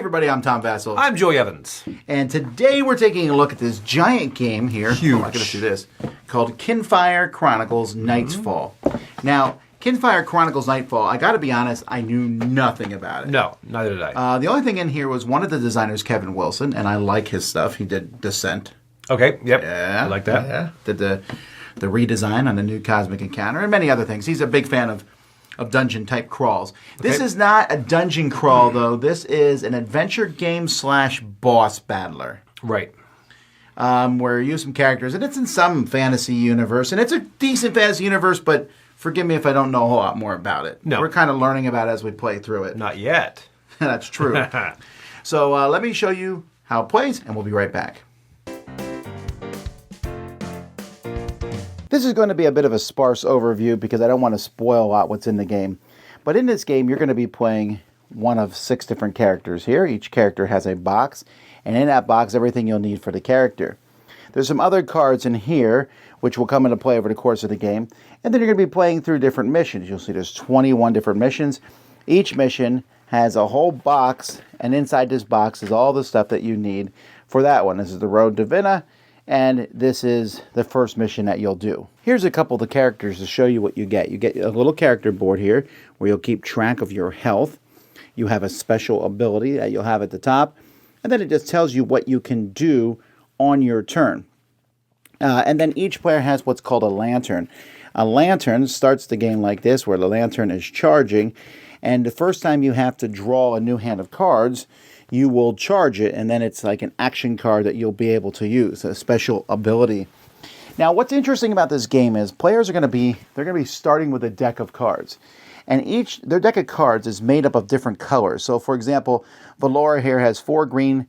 everybody, I'm Tom Vassell. I'm Joey Evans. And today we're taking a look at this giant game here. Huge. Oh, I gotta see this. Called Kinfire Chronicles Nightfall. Now, Kinfire Chronicles Nightfall, I gotta be honest, I knew nothing about it. No, neither did I. The only thing in here was one of the designers, Kevin Wilson, and I like his stuff. He did Descent. Okay, yep. Yeah. I like that. Yeah. Did the redesign on the new Cosmic Encounter and many other things. He's a big fan of dungeon-type crawls. This Okay. is not a dungeon crawl, though. This is an adventure game / boss battler. Right. Where you use some characters, and it's in some fantasy universe, and it's a decent fantasy universe, but forgive me if I don't know a whole lot more about it. No. We're kind of learning about it as we play through it. Not yet. That's true. So let me show you how it plays, and we'll be right back. This is going to be a bit of a sparse overview because I don't want to spoil a lot what's in the game. But in this game, you're going to be playing one of 6 different characters here. Each character has a box, and in that box, everything you'll need for the character. There's some other cards in here, which will come into play over the course of the game. And then you're going to be playing through different missions. You'll see there's 21 different missions. Each mission has a whole box, and inside this box is all the stuff that you need for that one. This is the Road to Vinna. And this is the first mission that you'll do. Here's a couple of the characters to show you what you get. You get a little character board here where you'll keep track of your health. You have a special ability that you'll have at the top. And then it just tells you what you can do on your turn. And then each player has what's called a lantern. A lantern starts the game like this, where the lantern is charging. And the first time you have to draw a new hand of cards, you will charge it, and then it's like an action card that you'll be able to use, a special ability. Now, what's interesting about this game is players are going to be starting with a deck of cards, and their deck of cards is made up of different colors. So, for example, Valora here has 4 green,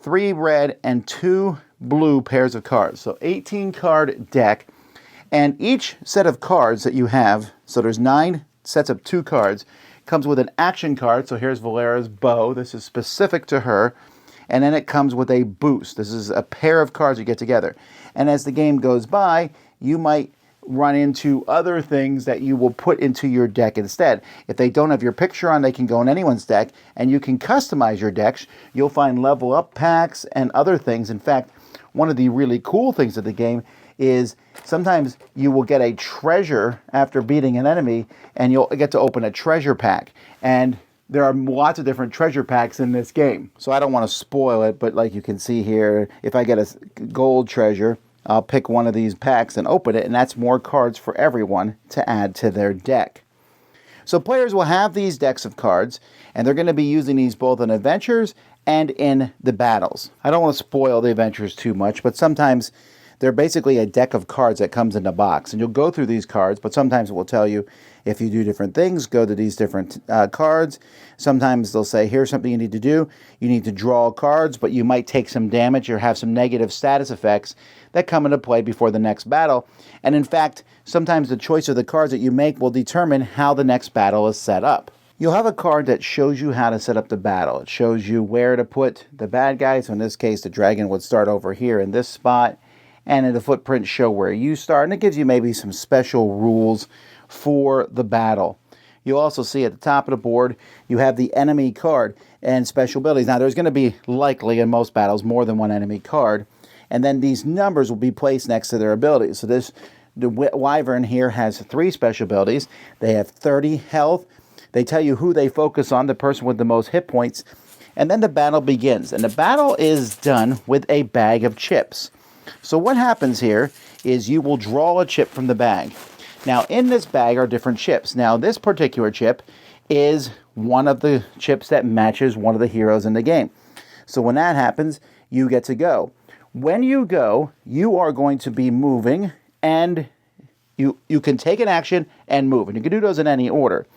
3 red, and 2 blue pairs of cards. So, 18-card deck, and each set of cards that you have, so there's 9 sets of 2 cards, comes with an action card. So here's Valera's bow. This is specific to her. And then it comes with a boost. This is a pair of cards you get together. And as the game goes by, you might run into other things that you will put into your deck instead. If they don't have your picture on, they can go in anyone's deck, and you can customize your decks. You'll find level up packs and other things. In fact, one of the really cool things of the game is sometimes you will get a treasure after beating an enemy, and you'll get to open a treasure pack. And there are lots of different treasure packs in this game. So I don't want to spoil it, but like you can see here, if I get a gold treasure, I'll pick one of these packs and open it, and that's more cards for everyone to add to their deck. So players will have these decks of cards, and they're going to be using these both in adventures and in the battles. I don't want to spoil the adventures too much, but sometimes they're basically a deck of cards that comes in a box. And you'll go through these cards, but sometimes it will tell you if you do different things, go to these different cards. Sometimes they'll say, here's something you need to do. You need to draw cards, but you might take some damage or have some negative status effects that come into play before the next battle. And in fact, sometimes the choice of the cards that you make will determine how the next battle is set up. You'll have a card that shows you how to set up the battle. It shows you where to put the bad guys. So in this case, the dragon would start over here in this spot, and in the footprints show where you start, and it gives you maybe some special rules for the battle. You'll also see at the top of the board, you have the enemy card and special abilities. Now, there's going to be likely in most battles more than one enemy card, and then these numbers will be placed next to their abilities. So the Wyvern here has 3 special abilities. They have 30 health. They tell you who they focus on, the person with the most hit points, and then the battle begins. And the battle is done with a bag of chips. So what happens here is you will draw a chip from the bag. Now, in this bag are different chips. Now, this particular chip is one of the chips that matches one of the heroes in the game. So when that happens, you get to go. When you go, you are going to be moving, and you can take an action and move. And you can do those in any order.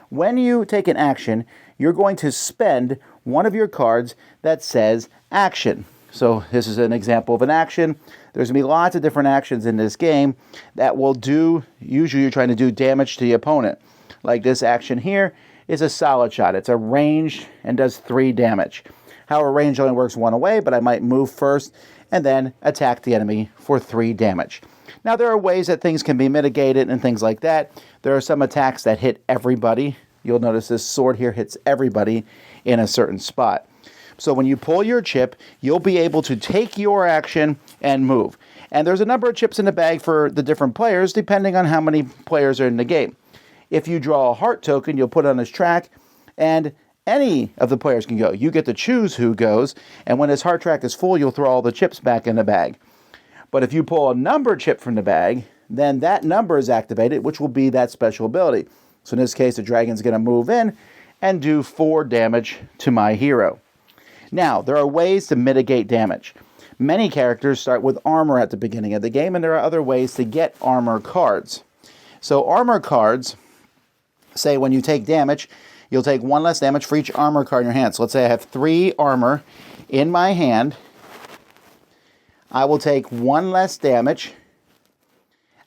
When you take an action, you're going to spend one of your cards that says action. So this is an example of an action. There's going to be lots of different actions in this game that will do, usually you're trying to do damage to the opponent. Like this action here is a solid shot. It's a ranged and does 3 damage. However, range only works one way, but I might move first and then attack the enemy for 3 damage. Now, there are ways that things can be mitigated and things like that. There are some attacks that hit everybody. You'll notice this sword here hits everybody in a certain spot. So when you pull your chip, you'll be able to take your action and move. And there's a number of chips in the bag for the different players, depending on how many players are in the game. If you draw a heart token, you'll put it on his track, and any of the players can go. You get to choose who goes, and when his heart track is full, you'll throw all the chips back in the bag. But if you pull a number chip from the bag, then that number is activated, which will be that special ability. So in this case, the dragon's going to move in and do 4 damage to my hero. Now, there are ways to mitigate damage. Many characters start with armor at the beginning of the game, and there are other ways to get armor cards. So armor cards say when you take damage, you'll take 1 less damage for each armor card in your hand. So let's say I have 3 armor in my hand. I will take 1 less damage.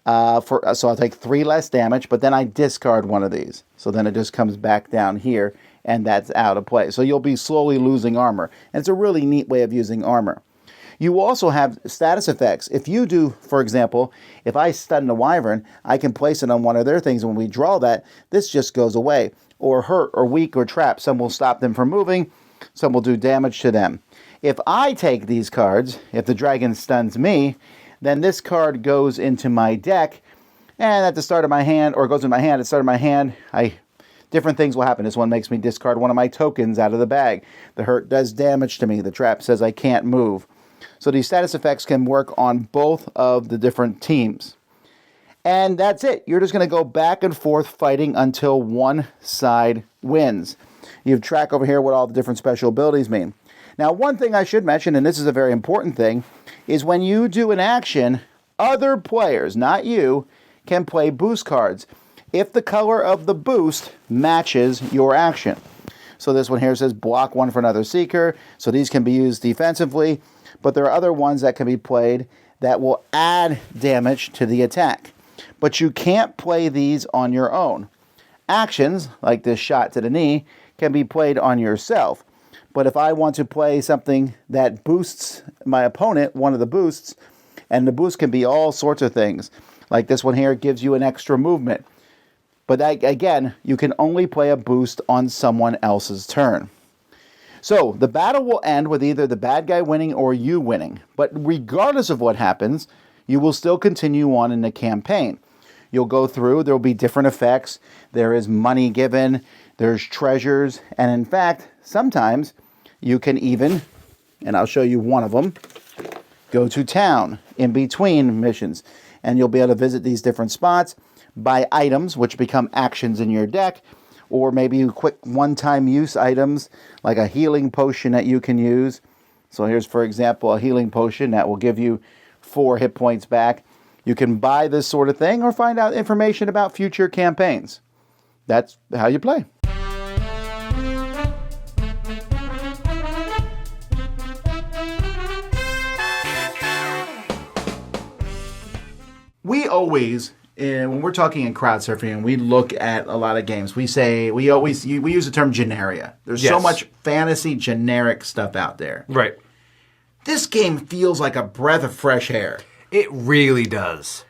So I'll take 3 less damage, but then I discard one of these. So then it just comes back down here, and that's out of play. So you'll be slowly losing armor. And it's a really neat way of using armor. You also have status effects. If you do, for example, if I stun the wyvern, I can place it on one of their things. When we draw that, this just goes away. Or hurt, or weak, or trap. Some will stop them from moving. Some will do damage to them. If I take these cards, if the dragon stuns me, then this card goes into my deck. And at the start of my hand, or it goes in my hand, at the start of my hand, different things will happen. This one makes me discard one of my tokens out of the bag. The hurt does damage to me. The trap says I can't move. So these status effects can work on both of the different teams. And that's it. You're just going to go back and forth fighting until one side wins. You have track over here what all the different special abilities mean. Now, one thing I should mention, and this is a very important thing, is when you do an action, other players, not you, can play boost cards if the color of the boost matches your action. So this one here says block 1 for another seeker. So these can be used defensively. But there are other ones that can be played that will add damage to the attack. But you can't play these on your own. Actions, like this shot to the knee, can be played on yourself. But if I want to play something that boosts my opponent, one of the boosts, and the boost can be all sorts of things. Like this one here gives you an extra movement. But that, again, you can only play a boost on someone else's turn. So, the battle will end with either the bad guy winning or you winning. But regardless of what happens, you will still continue on in the campaign. You'll go through, there will be different effects. There is money given, there's treasures, and in fact, sometimes you can even, and I'll show you one of them, go to town in between missions. And you'll be able to visit these different spots, buy items, which become actions in your deck, or maybe quick one-time use items like a healing potion that you can use. So here's, for example, a healing potion that will give you 4 hit points back. You can buy this sort of thing or find out information about future campaigns. That's how you play. We always, when we're talking in crowd surfing and we look at a lot of games, we use the term generia. There's so much fantasy generic stuff out there. Right. This game feels like a breath of fresh air. It really does.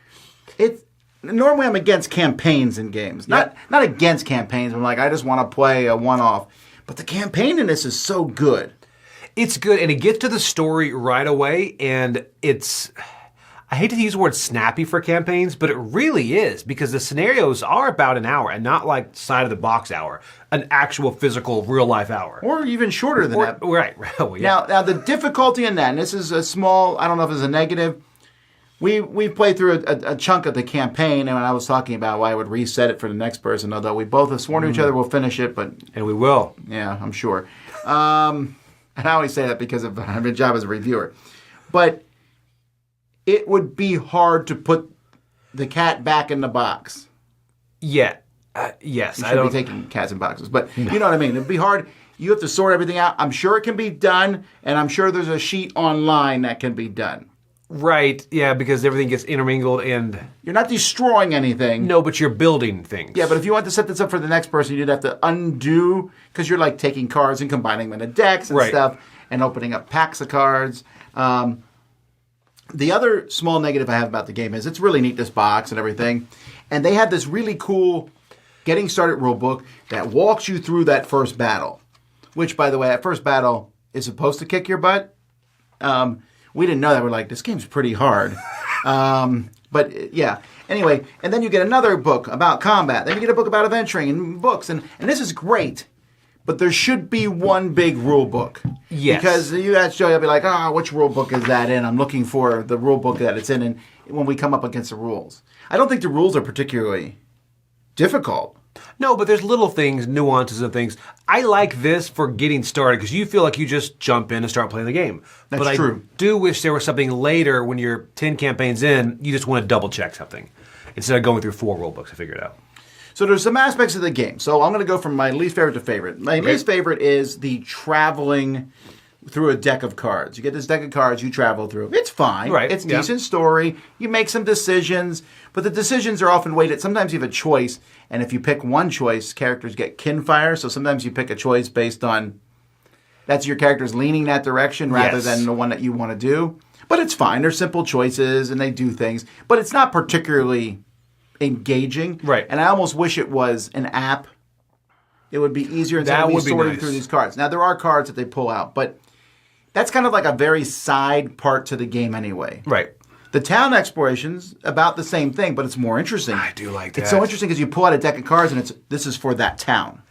Normally I'm against campaigns in games. Not against campaigns. I'm like, I just want to play a one-off. But the campaign in this is so good. It's good, and it gets to the story right away, and it's... I hate to use the word snappy for campaigns, but it really is, because the scenarios are about an hour, and not like side-of-the-box hour. An actual, physical, real-life hour. Or even shorter than that. Right. Well, yeah. Now, the difficulty in that, and this is a small, I don't know if it's a negative, we played through a chunk of the campaign, and when I was talking about why I would reset it for the next person, although we both have sworn to each other we'll finish it, but... And we will. Yeah, I'm sure. And I always say that because of my job as a reviewer. But... it would be hard to put the cat back in the box. Yeah. Yes. You shouldn't be taking cats in boxes. But you know what I mean. It'd be hard. You have to sort everything out. I'm sure it can be done. And I'm sure there's a sheet online that can be done. Right. Yeah, because everything gets intermingled and... You're not destroying anything. No, but you're building things. Yeah, but if you want to set this up for the next person, you'd have to undo... because you're like taking cards and combining them into decks and stuff. And opening up packs of cards. The other small negative I have about the game is it's really neat, this box and everything. And they have this really cool getting started rulebook that walks you through that first battle. Which, by the way, that first battle is supposed to kick your butt. We didn't know that. We're like, this game's pretty hard. But yeah. Anyway, and then you get another book about combat. Then you get a book about adventuring and books. And this is great. But there should be one big rule book. Yes. Because you ask Joey, I'll be like, which rule book is that in? I'm looking for the rule book that it's in. And when we come up against the rules. I don't think the rules are particularly difficult. No, but there's little things, nuances and things. I like this for getting started because you feel like you just jump in and start playing the game. That's true. I do wish there was something later when you're 10 campaigns in, you just want to double check something instead of going through 4 rule books to figure it out. So there's some aspects of the game. So I'm going to go from my least favorite to favorite. My least favorite is the traveling through a deck of cards. You get this deck of cards you travel through. It's fine. Right. It's decent story. You make some decisions, but the decisions are often weighted. Sometimes you have a choice, and if you pick one choice, characters get Kinfire. So sometimes you pick a choice based on that's your character's leaning that direction rather than the one that you want to do. But it's fine. They're simple choices, and they do things. But it's not particularly engaging. Right. And I almost wish it was an app. It would be easier instead of me sorting through these cards. Now, there are cards that they pull out, but that's kind of like a very side part to the game anyway. Right. The town exploration's about the same thing, but it's more interesting. I do like that. It's so interesting because you pull out a deck of cards and this is for that town.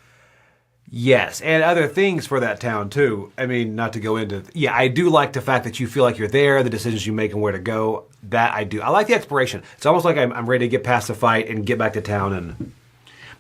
Yes, and other things for that town too. I mean, not to go into... Yeah, I do like the fact that you feel like you're there, the decisions you make and where to go. That I do. I like the exploration. It's almost like I'm ready to get past the fight and get back to town. And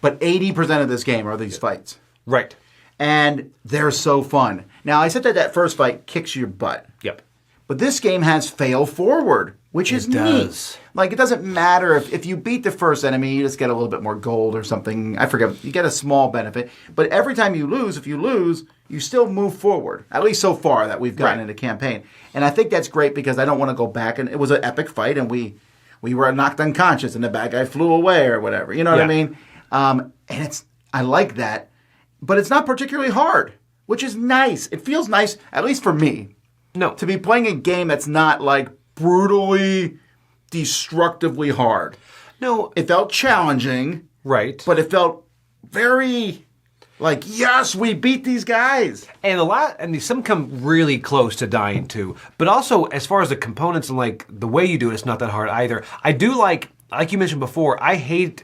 But 80% of this game are these fights. Right. And they're so fun. Now, I said that first fight kicks your butt. Yep. But this game has fail forward, which is neat. Like, it doesn't matter if you beat the first enemy, you just get a little bit more gold or something. I forget. You get a small benefit. But every time you lose, if you lose, you still move forward. At least so far that we've gotten in the campaign. And I think that's great because I don't want to go back. And it was an epic fight, and we were knocked unconscious, and the bad guy flew away or whatever. You know what I mean? And I like that. But it's not particularly hard, which is nice. It feels nice, at least for me. No. To be playing a game that's not like brutally, destructively hard. No. It felt challenging. Right. But it felt very like, yes, we beat these guys. And some come really close to dying too. But also, as far as the components and like the way you do it, it's not that hard either. I do like you mentioned before, I hate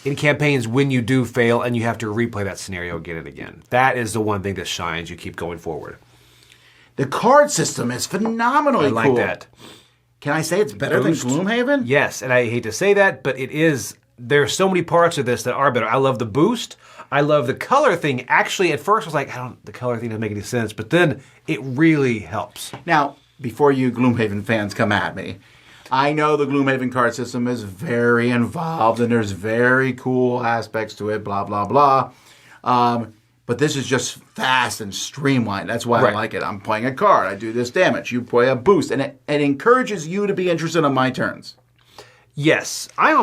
in campaigns when you do fail and you have to replay that scenario again and again. That is the one thing that shines. You keep going forward. The card system is phenomenally cool. I like that. Can I say it's better than Gloomhaven? Yes, and I hate to say that, but it is. There are so many parts of this that are better. I love the boost. I love the color thing. Actually, at first I was like, the color thing doesn't make any sense, but then it really helps. Now, before you Gloomhaven fans come at me, I know the Gloomhaven card system is very involved and there's very cool aspects to it, blah, blah, blah. But this is just fast and streamlined. That's why I like it. I'm playing a card. I do this damage. You play a boost. And it encourages you to be interested on my turns. Yes. I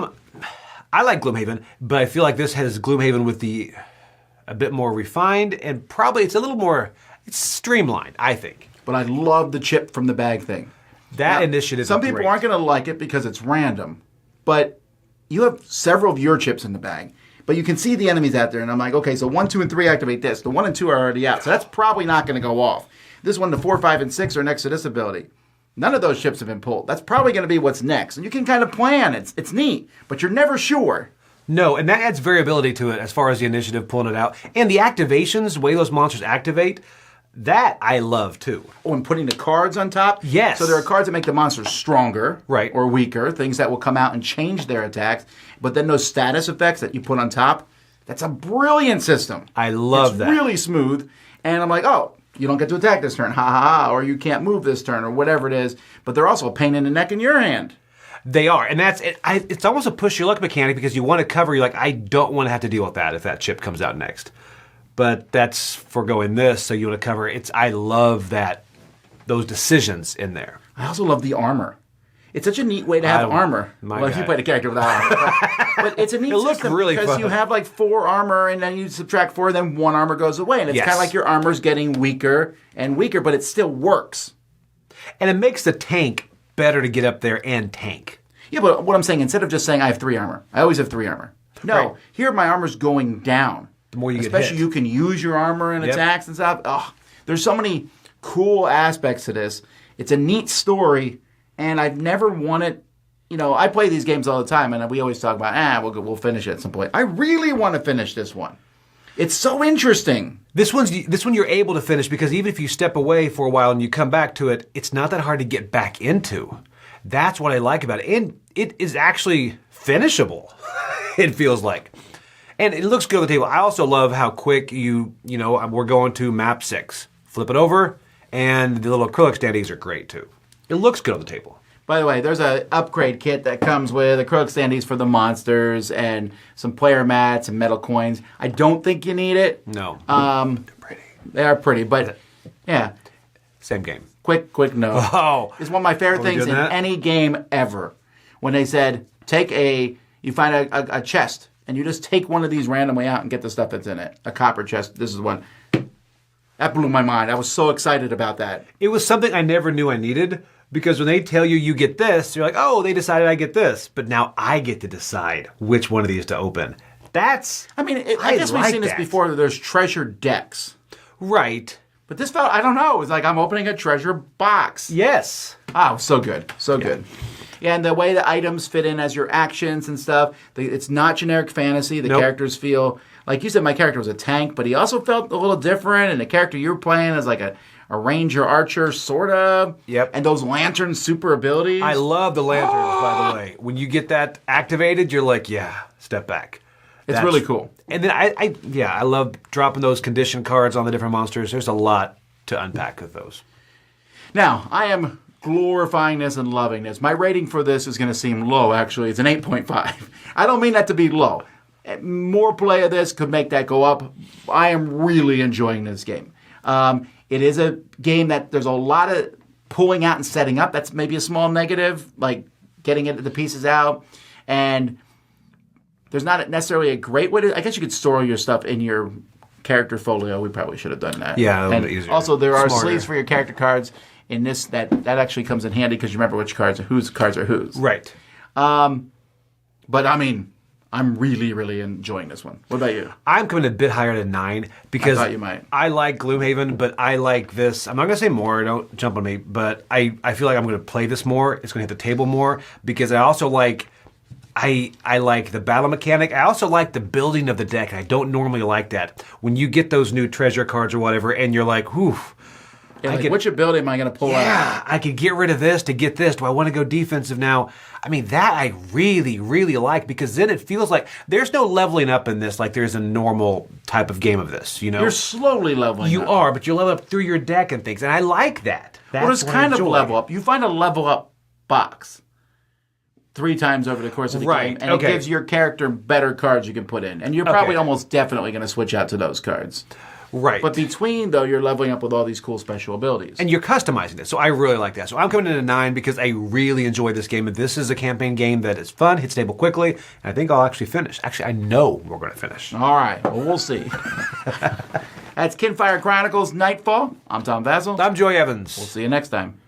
like Gloomhaven, but I feel like this has Gloomhaven with a bit more refined and probably it's a little more, it's streamlined, I think. But I love the chip from the bag thing. That initiative. Some people aren't going to like it because it's random, but you have several of your chips in the bag. But you can see the enemies out there, and I'm like, okay, so 1, 2, and 3 activate this. The 1 and 2 are already out, so that's probably not going to go off. This 1, the 4, 5, and 6 are next to this ability. None of those chips have been pulled. That's probably going to be what's next, and you can kind of plan. It's neat, but you're never sure. No, and that adds variability to it as far as the initiative pulling it out. And the activations, the way those monsters activate, that I love too. Oh, and putting the cards on top? Yes. So there are cards that make the monsters stronger or weaker, things that will come out and change their attacks. But then those status effects that you put on top, that's a brilliant system. I love that. It's really smooth. And I'm like, oh, you don't get to attack this turn, ha ha ha, or you can't move this turn, or whatever it is. But they're also a pain in the neck in your hand. They are, and it's almost a push your luck mechanic because you want to cover. You're like, I don't want to have to deal with that if that chip comes out next. But that's foregoing this, so you want to cover it. I love those decisions in there. I also love the armor. It's such a neat way to have armor. If you play the character without armor. But it's a neat system really because you have like 4 armor and then you subtract 4, then 1 armor goes away. And it's kind of like your armor's getting weaker and weaker, but it still works. And it makes the tank better to get up there and tank. Yeah, but what I'm saying, instead of just saying I have 3 armor, I always have 3 armor. No, here my armor's going down. The more you get hit. Especially you can use your armor and attacks and stuff. Oh, there's so many cool aspects to this. It's a neat story, and I've never wanted. I play these games all the time, and we always talk about, we'll finish it at some point. I really want to finish this one. It's so interesting. This one you're able to finish because even if you step away for a while and you come back to it, it's not that hard to get back into. That's what I like about it. And it is actually finishable, it feels like. And it looks good on the table. I also love how quick we're going to map 6. Flip it over, and the little acrylic standees are great too. It looks good on the table. By the way, there's an upgrade kit that comes with acrylic standees for the monsters and some player mats and metal coins. I don't think you need it. No. They're pretty. They are pretty, but yeah. Same game. Quick note. Oh. It's one of my favorite things in any game ever. When they said, you find a chest, and you just take one of these randomly out and get the stuff that's in it. A copper chest. This is one. That blew my mind. I was so excited about that. It was something I never knew I needed. Because when they tell you get this, you're like, oh, they decided I get this. But now I get to decide which one of these to open. I guess we've seen this before. There's treasure decks. Right. But this felt, I don't know. It was like I'm opening a treasure box. Yes. Oh, so good. So good. Yeah, and the way the items fit in as your actions and stuff, it's not generic fantasy. The characters feel, like you said, my character was a tank, but he also felt a little different. And the character you were playing is like a ranger archer, sort of. Yep. And those lantern super abilities. I love the lanterns, by the way. When you get that activated, you're like, step back. It's really cool. And then I love dropping those condition cards on the different monsters. There's a lot to unpack with those. Now, I am glorifying this and loving this. My rating for this is going to seem low, actually. It's an 8.5. I don't mean that to be low. More play of this could make that go up. I am really enjoying this game. It is a game that there's a lot of pulling out and setting up. That's maybe a small negative, like getting the pieces out. And there's not necessarily a great way to... I guess you could store your stuff in your character folio. We probably should have done that. Yeah, a little bit easier. Also, there are sleeves for your character cards in this that actually comes in handy because you remember whose cards are whose. Right. But, I mean... I'm really, really enjoying this one. What about you? I'm coming a bit higher than 9 because I thought you might. I like Gloomhaven, but I like this. I'm not going to say more. Don't jump on me. But I feel like I'm going to play this more. It's going to hit the table more because I also like... I like the battle mechanic. I also like the building of the deck. I don't normally like that. When you get those new treasure cards or whatever, and you're like, whew. Which ability am I going to pull out? Yeah, I could get rid of this to get this. Do I want to go defensive now? I mean, that I really, really like because then it feels like there's no leveling up in this like there's a normal type of game of this, You're slowly leveling up. You are, but you level up through your deck and things, and I like that. It's kind of level up. You find a level up box 3 times over the course of the game, and it gives your character better cards you can put in. And you're probably almost definitely going to switch out to those cards. Right. But between, though, you're leveling up with all these cool special abilities. And you're customizing it. So I really like that. So I'm coming in at 9 because I really enjoy this game. And this is a campaign game that is fun, hits table quickly, and I think I'll actually finish. Actually, I know we're going to finish. All right. Well, we'll see. That's Kinfire Chronicles Nightfall. I'm Tom Vassell. I'm Joey Evans. We'll see you next time.